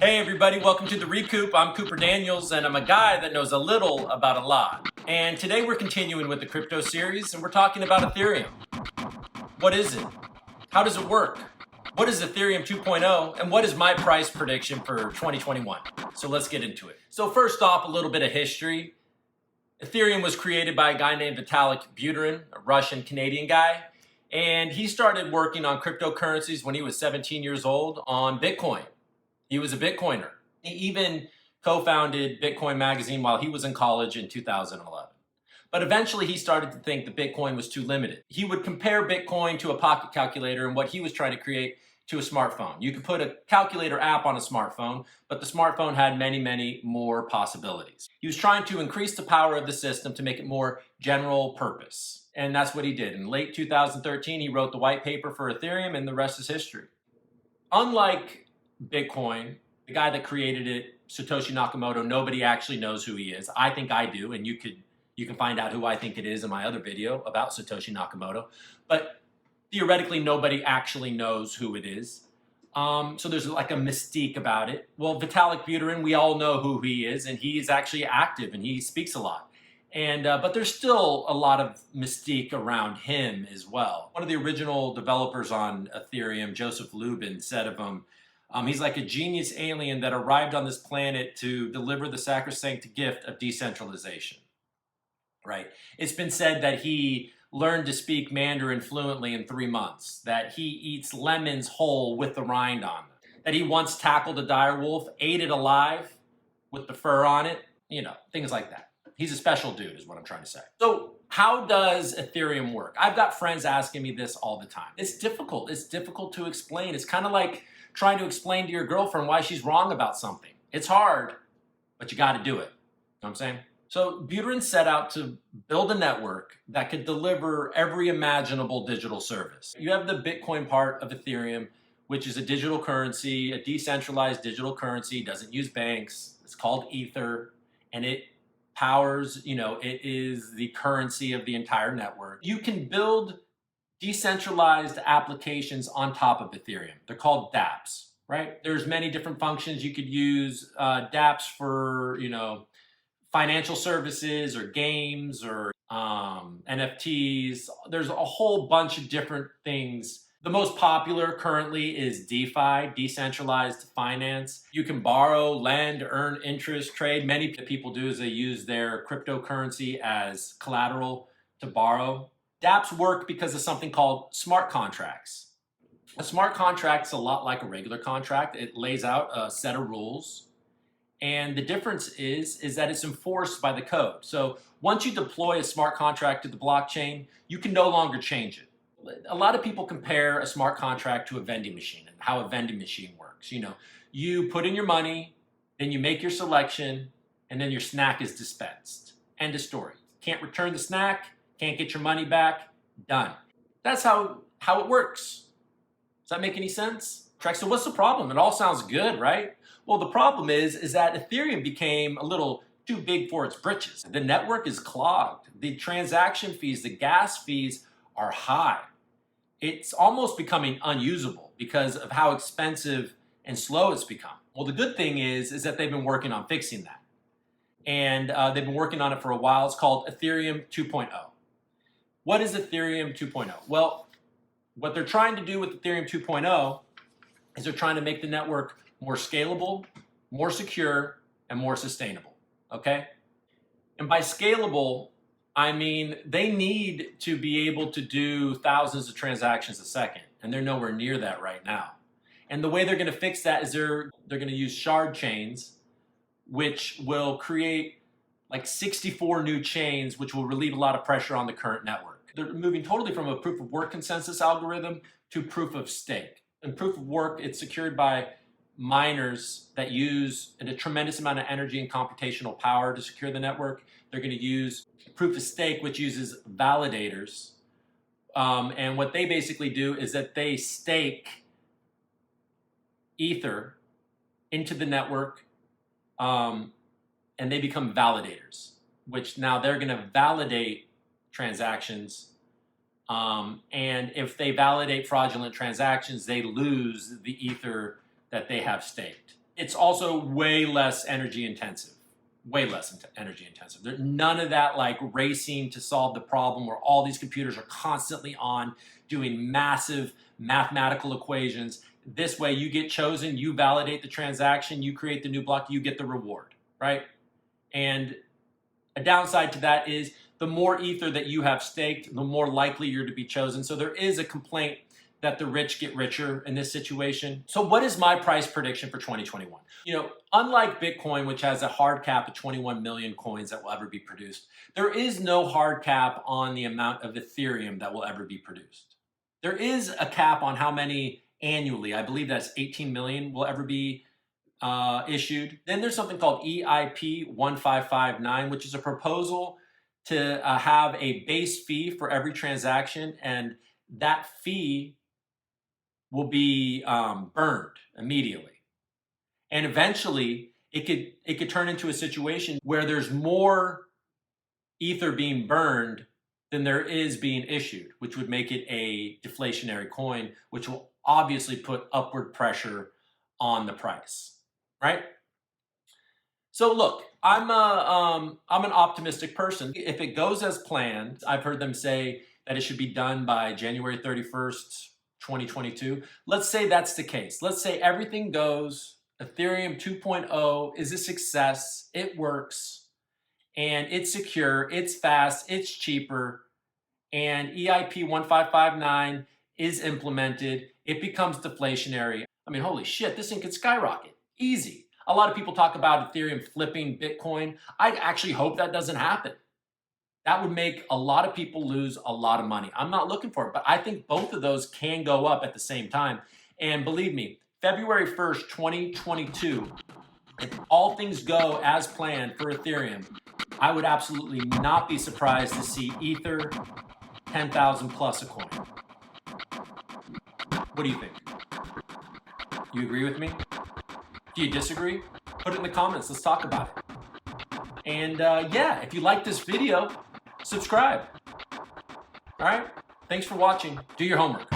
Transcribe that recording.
Hey everybody, welcome to the ReCoop. I'm Cooper Daniels and I'm a guy that knows a little about a lot. And today we're continuing with the crypto series and we're talking about Ethereum. What is it? How does it work? What is Ethereum 2.0 and what is my price prediction for 2021? So let's get into it. So first off, a little bit of history. Ethereum was created by a guy named Vitalik Buterin, a Russian-Canadian guy. And he started working on cryptocurrencies when he was 17 years old on Bitcoin. He was a Bitcoiner. He even co-founded Bitcoin Magazine while he was in college in 2011. But eventually he started to think that Bitcoin was too limited. He would compare Bitcoin to a pocket calculator and what he was trying to create to a smartphone. You could put a calculator app on a smartphone, but the smartphone had many, many more possibilities. He was trying to increase the power of the system to make it more general purpose. And that's what he did. In late 2013, he wrote the white paper for Ethereum, and the rest is history. Unlike Bitcoin, the guy that created it, Satoshi Nakamoto, nobody actually knows who he is. I think I do, and you can find out who I think it is in my other video about Satoshi Nakamoto. But theoretically, nobody actually knows who it is. So there's like a mystique about it. Well, Vitalik Buterin, we all know who he is, and he's actually active and he speaks a lot. And but there's still a lot of mystique around him as well. One of the original developers on Ethereum, Joseph Lubin, said of him, he's like a genius alien that arrived on this planet to deliver the sacrosanct gift of decentralization. Right? It's been said that he learned to speak Mandarin fluently in 3 months, that he eats lemons whole with the rind on them, that he once tackled a dire wolf, ate it alive with the fur on it, things like that. He's a special dude is what I'm trying to say. So how does Ethereum work? I've got friends asking me this all the time. It's difficult. It's difficult to explain. It's kind of like trying to explain to your girlfriend why she's wrong about something. It's hard, but you got to do it. You know what I'm saying? So Buterin set out to build a network that could deliver every imaginable digital service. You have the Bitcoin part of Ethereum, which is a digital currency, a decentralized digital currency, doesn't use banks. It's called Ether, and it powers, it is the currency of the entire network. You can build decentralized applications on top of Ethereum. They're called Dapps, right? There's many different functions you could use. Dapps for, financial services or games or NFTs. There's a whole bunch of different things. The most popular currently is DeFi, decentralized finance. You can borrow, lend, earn interest, trade. Many people do is they use their cryptocurrency as collateral to borrow. Dapps work because of something called smart contracts. A smart contract is a lot like a regular contract. It lays out a set of rules. And the difference is that it's enforced by the code. So once you deploy a smart contract to the blockchain, you can no longer change it. A lot of people compare a smart contract to a vending machine and how a vending machine works. You put in your money, then you make your selection, and then your snack is dispensed. End of story. Can't return the snack, can't get your money back, done. That's how it works. Does that make any sense? So what's the problem? It all sounds good, right? Well, the problem is that Ethereum became a little too big for its britches. The network is clogged. The transaction fees, the gas fees are high. It's almost becoming unusable because of how expensive and slow it's become. Well, the good thing is that they've been working on fixing that. And they've been working on it for a while. It's called Ethereum 2.0. What is Ethereum 2.0? Well, what they're trying to do with Ethereum 2.0 is they're trying to make the network more scalable, more secure, and more sustainable, okay? And by scalable, I mean they need to be able to do thousands of transactions a second, and they're nowhere near that right now. And the way they're gonna fix that is they're gonna use shard chains, which will create like 64 new chains, which will relieve a lot of pressure on the current network. They're moving totally from a proof of work consensus algorithm to proof of stake. In proof of work, it's secured by miners that use a tremendous amount of energy and computational power to secure the network. They're going to use proof of stake, which uses validators. And what they basically do is that they stake Ether into the network, and they become validators, which now they're going to validate transactions. And if they validate fraudulent transactions, they lose the Ether that they have staked. It's also way less energy intensive. Way less energy intensive. There's none of that like racing to solve the problem where all these computers are constantly on doing massive mathematical equations. This way you get chosen, you validate the transaction, you create the new block, you get the reward, right? And a downside to that is the more ether that you have staked, the more likely you're to be chosen. So there is a complaint that the rich get richer in this situation. So what is my price prediction for 2021? Unlike Bitcoin, which has a hard cap of 21 million coins that will ever be produced, there is no hard cap on the amount of Ethereum that will ever be produced. There is a cap on how many annually. I believe that's 18 million will ever be issued. Then there's something called EIP 1559, which is a proposal to have a base fee for every transaction, and that fee will be burned immediately. And eventually, it could turn into a situation where there's more ether being burned than there is being issued, which would make it a deflationary coin, which will obviously put upward pressure on the price, right? So look, I'm an optimistic person. If it goes as planned, I've heard them say that it should be done by January 31st, 2022. Let's say that's the case. Let's say everything goes, Ethereum 2.0 is a success, it works, and it's secure, it's fast, it's cheaper, and EIP 1559 is implemented, it becomes deflationary. I mean, holy shit, this thing could skyrocket. Easy. A lot of people talk about Ethereum flipping Bitcoin. I actually hope that doesn't happen. That would make a lot of people lose a lot of money. I'm not looking for it, but I think both of those can go up at the same time. And believe me, February 1st, 2022, if all things go as planned for Ethereum, I would absolutely not be surprised to see Ether 10,000 plus a coin. What do you think? You agree with me? Do you disagree? Put it in the comments. Let's talk about it. And yeah, if you like this video, subscribe. All right? Thanks for watching. Do your homework.